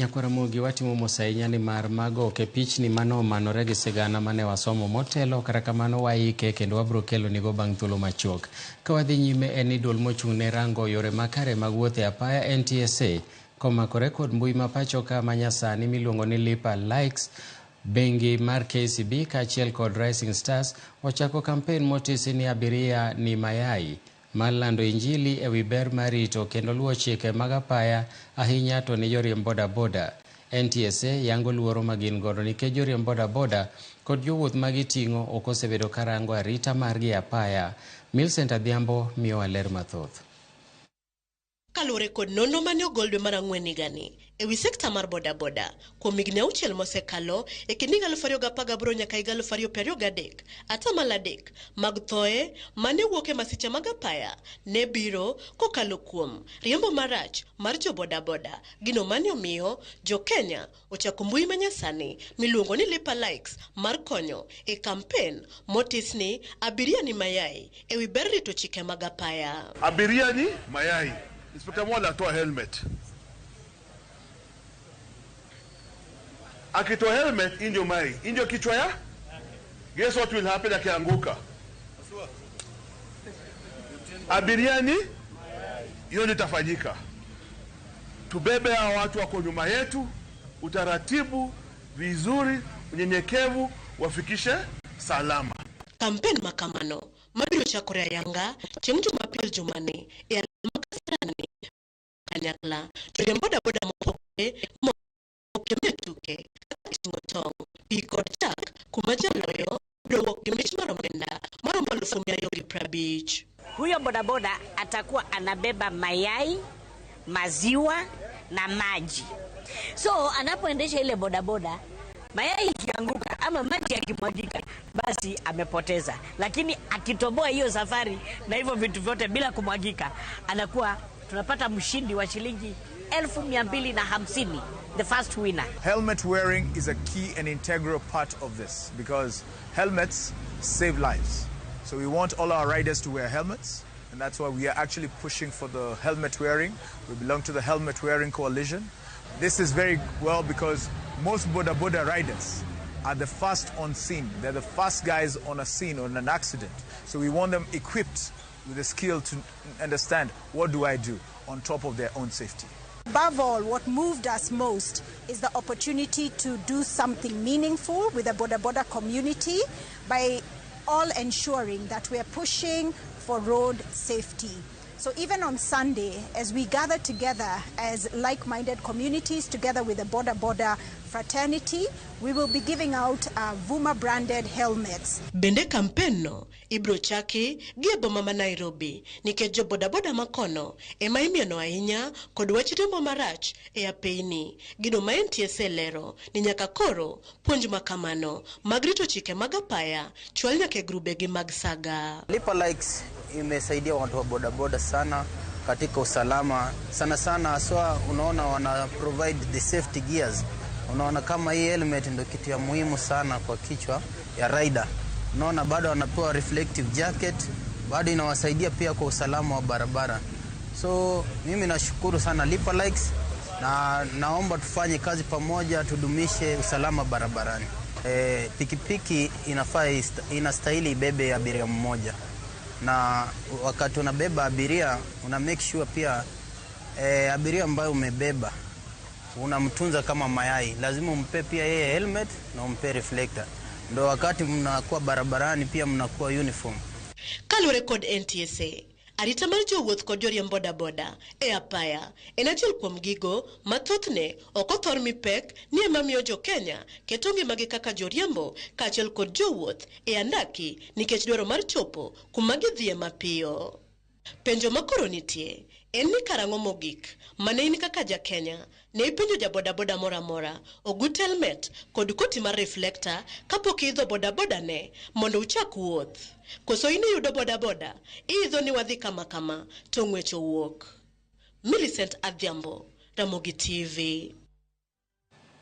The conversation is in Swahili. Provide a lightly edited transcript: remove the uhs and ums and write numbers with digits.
Nyakwaramogi watimo mosainya ni mar mago ke pichni mano manore gi sigana mane wasomo motelo kata kamano waike kendo wabro kelo nigo bang' thuolo machuok. Ka wadhi nyime en idol mochung' ne rango yore makare mag wuoth e apaya NTSA komakore kod mbui ma pacho ka manyasani miluongo ni Lipa Likes. Bengi mar KCB kaachiel kod Rising Stars ochako kampen motisi ni abiria ni mayai mar lando injili ewi ber mar rito kendo luwo chike mag apaya ahinya to ni joriemb bodaboda. NTSA yango luoro magin godo nikech joriemb bodaboda kod jowuoth magiting'o ok osebedo karango arita margi apaya. Millicent Adhiambo miyo ler mathoth. Kalure kod nono mane ogol dwe mar ang'wen higani ewi sekta mar bodaboda kuom higni 6 mosekalo e kind 2018 nyaka 2023, atamalo 3 mag thoe mane wuok e masiche mag apaya ne biro kokalo kuom riembo marach mar jo bodaboda. Gino mane omiyo jo Kenya ochako mbui manyasani miluongo ni Lipa Likes mar konyo e kampen motis ni abiria ni mayai ewi ber rito chike mag apaya. Abiria ni mayai. Inspector Mwala atoa helmet. Akitoa helmet indio mai. Indio kichwa ya? Guess what will happen akianguka? Abiriani? Hiyo litafanyika. Tubebe hao watu wako nyuma yetu, utaratibu, vizuri, unyenyekevu, wafikishe salama. Kampen makamano mabiro chakore ayanga chieng' Jumapil jumani e makasarani kanyakla joriemb bodaboda mopogore mokemetuke kating'o tong' pi kod chak kuma jaloyo biro wuok gi mich mar omenda maromo 250,000. Huyo bodaboda atakuwa anabeba mayai, maziwa na maji. So anapoendesha ile bodaboda, mayai ikianguka ama maji yakimwagika basi amepoteza. Lakini akitoboa hiyo safari na hivyo vitu vyote bila kumwagika, anakuwa tunapata mshindi wa shilingi 250,000, the first winner. Helmet wearing is a key and integral part of this because helmets save lives. So we want all our riders to wear helmets, and that's why we are actually pushing for the helmet wearing. We belong to the Helmet Wearing Coalition. This is very well because most boda riders are the first on scene. They're the first guys on a scene or in an accident. So we want them equipped with the skill to understand what do I do on top of their own safety. Above all, what moved us most is the opportunity to do something meaningful with the boda community by all ensuring that we are pushing for road safety. So even on Sunday, as we gather together as like-minded communities together with the boda fraternity, we will be giving out Vuma-branded helmets. Bende kampenno ibro chaki gi boma ma Nairobi nikech jo bodaboda makono ema imiyono ahinya kod wach riembo marach e apeini. Gino ma NTSA lero ni nyaka koro puonj makamano mag rito chike mag apaya chwal nyaka e grubegi mag saga. Lipa Likes imesaidia watu wa bodaboda sana katika usalama. Sana aswa unaona wana provide the safety gears. Unaona kama hii helmet ndio kitu ya muhimu sana kwa kichwa ya rider. Unaona bado wanapewa reflective jacket, bado inawasaidia pia kwa usalama wa barabara. So mimi nashukuru sana Lipa Likes na naomba tufanye kazi pamoja tudumishe usalama barabarani. Pikipiki inastahili ibebe abiria mmoja. Na wakati unabeba abiria una make sure pia abiria ambaye umebeba unamtunza kama mayai. Lazima umpe pia yeye helmet na umpe reflector. Ndio wakati mnakuwa barabarani pia mnakuwa uniform. Kalure kod NTSA arita mar jowuoth kod joriemb bodaboda e apaya en achiel kuom gigo mathothne ok othor mipek ni ema miyo jo Kenya keto ngimagi kaka joriembo kaachiel kod jowuoth e andaki nikech dwaro mar chopo kuma gidhie mapiyo. Penjo makoro nitie en ni karang'o mogik mane in kaka ja Kenya ne ipenjo ja bodaboda mora ogut helmet kod koti mar reflector kapok idho bodaboda ne mondo uchak wuoth. Koso ini yudo bodaboda idho ni wadhi kama to ng'wecho wuok. Millicent Adhiambo, Ramogi TV.